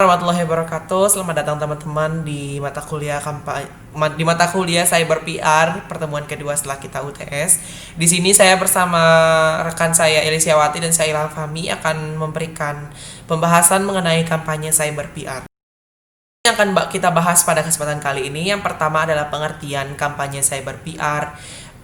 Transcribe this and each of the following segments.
Warahmatullahi wabarakatuh. Selamat datang teman-teman di mata kuliah Cyber PR pertemuan kedua setelah kita UTS. Di sini saya bersama rekan saya Elisiawati dan saya Ilham Fahmi akan memberikan pembahasan mengenai kampanye Cyber PR. Yang akan kita bahas pada kesempatan kali ini, yang pertama adalah pengertian kampanye Cyber PR,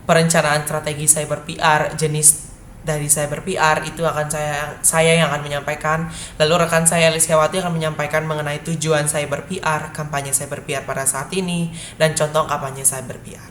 perencanaan strategi Cyber PR, jenis dari Cyber PR itu akan saya yang akan menyampaikan. Lalu rekan saya Elisiawati akan menyampaikan mengenai tujuan Cyber PR, kampanye Cyber PR pada saat ini, dan contoh kampanye Cyber PR.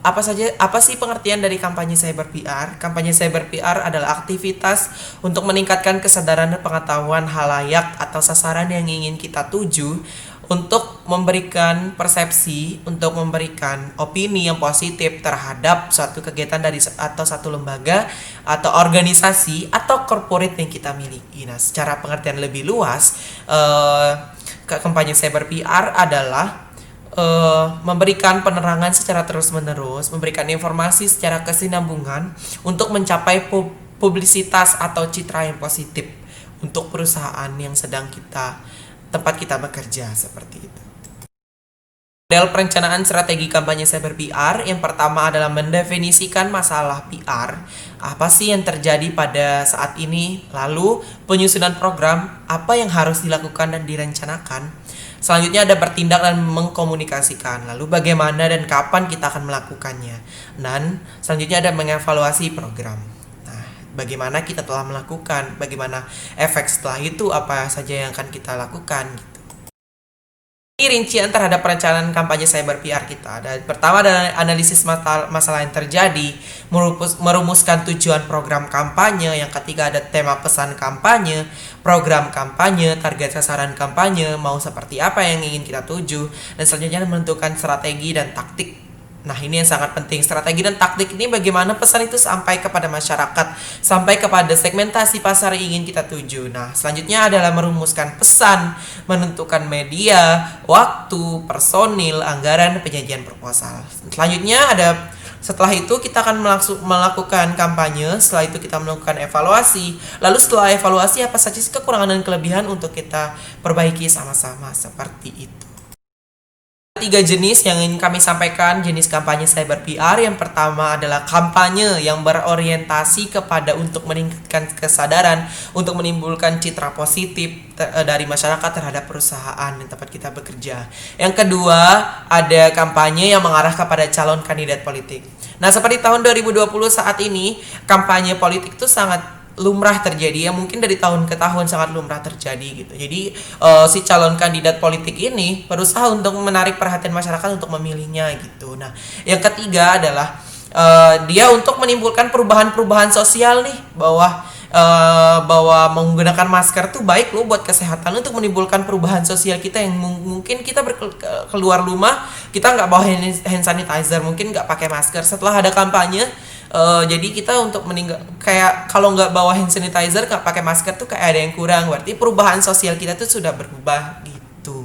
Apa sih pengertian dari kampanye Cyber PR? Kampanye Cyber PR adalah aktivitas untuk meningkatkan kesadaran dan pengetahuan halayak atau sasaran yang ingin kita tuju, untuk memberikan persepsi, untuk memberikan opini yang positif terhadap suatu kegiatan atau satu lembaga atau organisasi atau corporate yang kita miliki. Nah, secara pengertian lebih luas, kampanye Cyber PR adalah memberikan penerangan secara terus-menerus, memberikan informasi secara kesinambungan untuk mencapai publisitas atau citra yang positif untuk perusahaan yang sedang tempat kita bekerja, seperti itu. Model perencanaan strategi kampanye Cyber PR yang pertama adalah mendefinisikan masalah PR. Apa sih yang terjadi pada saat ini? Lalu penyusunan program, apa yang harus dilakukan dan direncanakan. Selanjutnya ada bertindak dan mengkomunikasikan. Lalu bagaimana dan kapan kita akan melakukannya. Dan selanjutnya ada mengevaluasi program. Nah, bagaimana kita telah melakukan, bagaimana efek setelah itu, apa saja yang akan kita lakukan gitu. Ini rincian terhadap perencanaan kampanye Cyber PR kita. Dan pertama adalah analisis masalah yang terjadi, merumuskan tujuan program kampanye. Yang ketiga ada tema pesan kampanye, program kampanye, target sasaran kampanye, mau seperti apa yang ingin kita tuju, dan selanjutnya menentukan strategi dan taktik. Nah, ini yang sangat penting. Strategi dan taktik ini bagaimana pesan itu sampai kepada masyarakat, sampai kepada segmentasi pasar yang ingin kita tuju. Nah, selanjutnya adalah merumuskan pesan, menentukan media, waktu, personil, anggaran, penyajian proposal. Setelah itu kita akan melakukan kampanye. Setelah itu kita melakukan evaluasi. Lalu setelah evaluasi, apa saja kekurangan dan kelebihan untuk kita perbaiki sama-sama, seperti itu. 3 jenis yang ingin kami sampaikan jenis kampanye Cyber PR. Yang pertama adalah kampanye yang berorientasi kepada untuk meningkatkan kesadaran, untuk menimbulkan citra positif dari masyarakat terhadap perusahaan di tempat kita bekerja. Yang kedua, ada kampanye yang mengarah kepada calon kandidat politik. Nah, seperti tahun 2020 saat ini, kampanye politik itu sangat lumrah terjadi, ya mungkin dari tahun ke tahun sangat lumrah terjadi gitu. Jadi si calon kandidat politik ini berusaha untuk menarik perhatian masyarakat untuk memilihnya gitu. Nah, yang ketiga adalah dia untuk menimbulkan perubahan-perubahan sosial nih, bahwa menggunakan masker tuh baik loh buat kesehatan, untuk menimbulkan perubahan sosial kita yang mungkin kita keluar rumah kita nggak bawa hand sanitizer, mungkin nggak pakai masker. Setelah ada kampanye, jadi kita untuk kayak kalau nggak bawa hand sanitizer, nggak pakai masker tuh kayak ada yang kurang. Berarti perubahan sosial kita tuh sudah berubah gitu.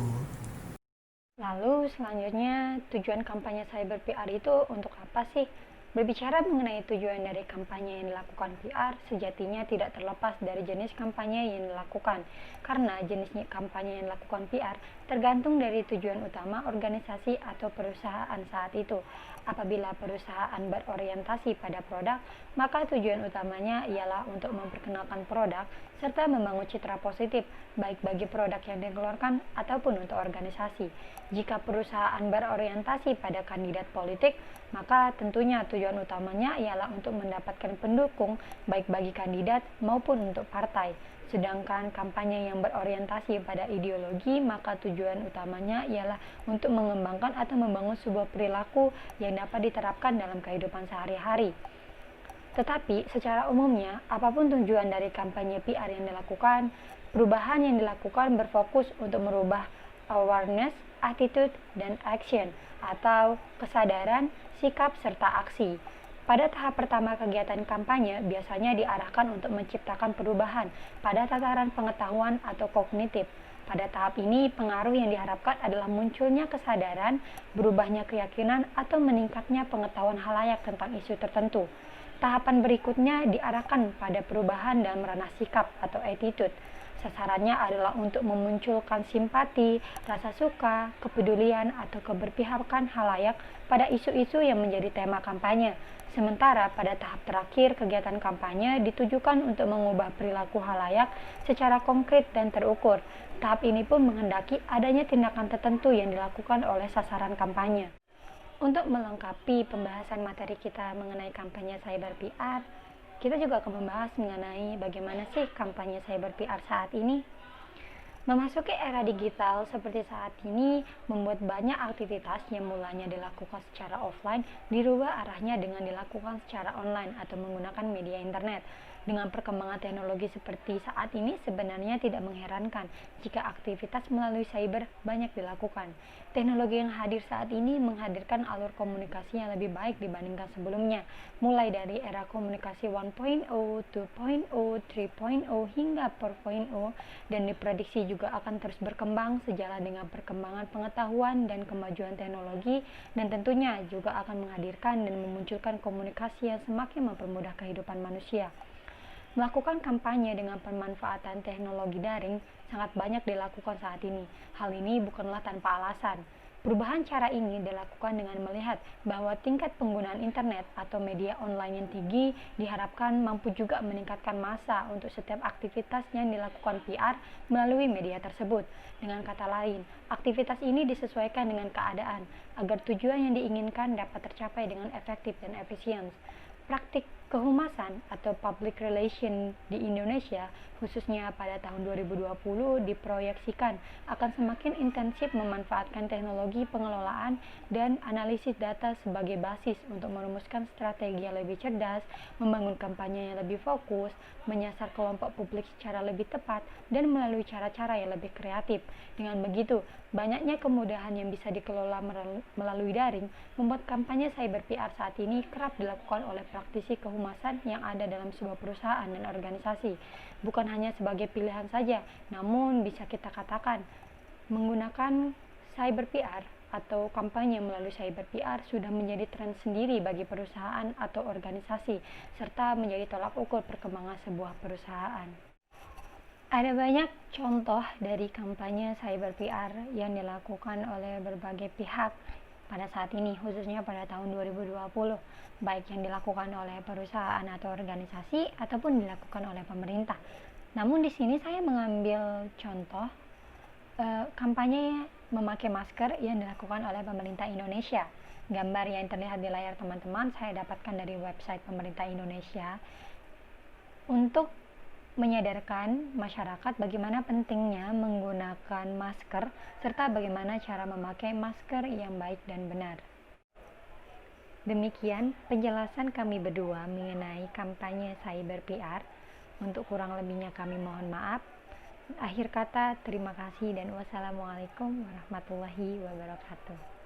Lalu selanjutnya, tujuan kampanye Cyber PR itu untuk apa sih? Berbicara mengenai tujuan dari kampanye yang dilakukan PR, sejatinya tidak terlepas dari jenis kampanye yang dilakukan. Karena jenis kampanye yang dilakukan PR tergantung dari tujuan utama organisasi atau perusahaan saat itu. Apabila perusahaan berorientasi pada produk, maka tujuan utamanya ialah untuk memperkenalkan produk serta membangun citra positif, baik bagi produk yang dikeluarkan ataupun untuk organisasi. Jika perusahaan berorientasi pada kandidat politik, maka tentunya tujuan utamanya ialah untuk mendapatkan pendukung baik bagi kandidat maupun untuk partai. Sedangkan kampanye yang berorientasi pada ideologi, maka tujuan utamanya ialah untuk mengembangkan atau membangun sebuah perilaku yang dapat diterapkan dalam kehidupan sehari-hari. Tetapi secara umumnya, apapun tujuan dari kampanye PR yang dilakukan, perubahan yang dilakukan berfokus untuk merubah awareness, attitude, dan action, atau kesadaran, sikap, serta aksi. Pada tahap pertama kegiatan kampanye biasanya diarahkan untuk menciptakan perubahan pada tataran pengetahuan atau kognitif. Pada tahap ini, pengaruh yang diharapkan adalah munculnya kesadaran, berubahnya keyakinan, atau meningkatnya pengetahuan halayak tentang isu tertentu. Tahapan berikutnya diarahkan pada perubahan dalam ranah sikap atau attitude. Sasarannya adalah untuk memunculkan simpati, rasa suka, kepedulian, atau keberpihakan halayak pada isu-isu yang menjadi tema kampanye. Sementara pada tahap terakhir, kegiatan kampanye ditujukan untuk mengubah perilaku halayak secara konkret dan terukur. Tahap ini pun menghendaki adanya tindakan tertentu yang dilakukan oleh sasaran kampanye. Untuk melengkapi pembahasan materi kita mengenai kampanye cyber PR, kita juga akan membahas mengenai bagaimana sih kampanye cyber PR saat ini. Memasuki era digital seperti saat ini membuat banyak aktivitas yang mulanya dilakukan secara offline dirubah arahnya dengan dilakukan secara online atau menggunakan media internet. Dengan perkembangan teknologi seperti saat ini sebenarnya tidak mengherankan jika aktivitas melalui cyber banyak dilakukan. Teknologi yang hadir saat ini menghadirkan alur komunikasi yang lebih baik dibandingkan sebelumnya, mulai dari era komunikasi 1.0, 2.0, 3.0 hingga 4.0, dan diprediksi juga akan terus berkembang sejalan dengan perkembangan pengetahuan dan kemajuan teknologi, dan tentunya juga akan menghadirkan dan memunculkan komunikasi yang semakin mempermudah kehidupan manusia. Melakukan kampanye dengan pemanfaatan teknologi daring sangat banyak dilakukan saat ini. Hal ini bukanlah tanpa alasan. Perubahan cara ini dilakukan dengan melihat bahwa tingkat penggunaan internet atau media online yang tinggi diharapkan mampu juga meningkatkan massa untuk setiap aktivitas yang dilakukan PR melalui media tersebut. Dengan kata lain, aktivitas ini disesuaikan dengan keadaan agar tujuan yang diinginkan dapat tercapai dengan efektif dan efisien. Praktik kehumasan atau public relation di Indonesia, khususnya pada tahun 2020, diproyeksikan akan semakin intensif memanfaatkan teknologi pengelolaan dan analisis data sebagai basis untuk merumuskan strategi yang lebih cerdas, membangun kampanye yang lebih fokus, menyasar kelompok publik secara lebih tepat, dan melalui cara-cara yang lebih kreatif. Dengan begitu, banyaknya kemudahan yang bisa dikelola melalui daring membuat kampanye cyber PR saat ini kerap dilakukan oleh praktisi kehumasan yang ada dalam sebuah perusahaan dan organisasi. Bukan hanya sebagai pilihan saja, namun bisa kita katakan menggunakan cyber PR atau kampanye melalui cyber PR sudah menjadi tren sendiri bagi perusahaan atau organisasi, serta menjadi tolak ukur perkembangan sebuah perusahaan. Ada banyak contoh dari kampanye cyber PR yang dilakukan oleh berbagai pihak pada saat ini, khususnya pada tahun 2020, baik yang dilakukan oleh perusahaan atau organisasi ataupun dilakukan oleh pemerintah. Namun di sini saya mengambil contoh kampanye memakai masker yang dilakukan oleh pemerintah Indonesia. Gambar yang terlihat di layar teman-teman saya dapatkan dari website pemerintah Indonesia untuk menyadarkan masyarakat bagaimana pentingnya menggunakan masker serta bagaimana cara memakai masker yang baik dan benar. Demikian penjelasan kami berdua mengenai kampanye cyber PR. Untuk kurang lebihnya kami mohon maaf. Akhir kata, terima kasih dan wassalamualaikum warahmatullahi wabarakatuh.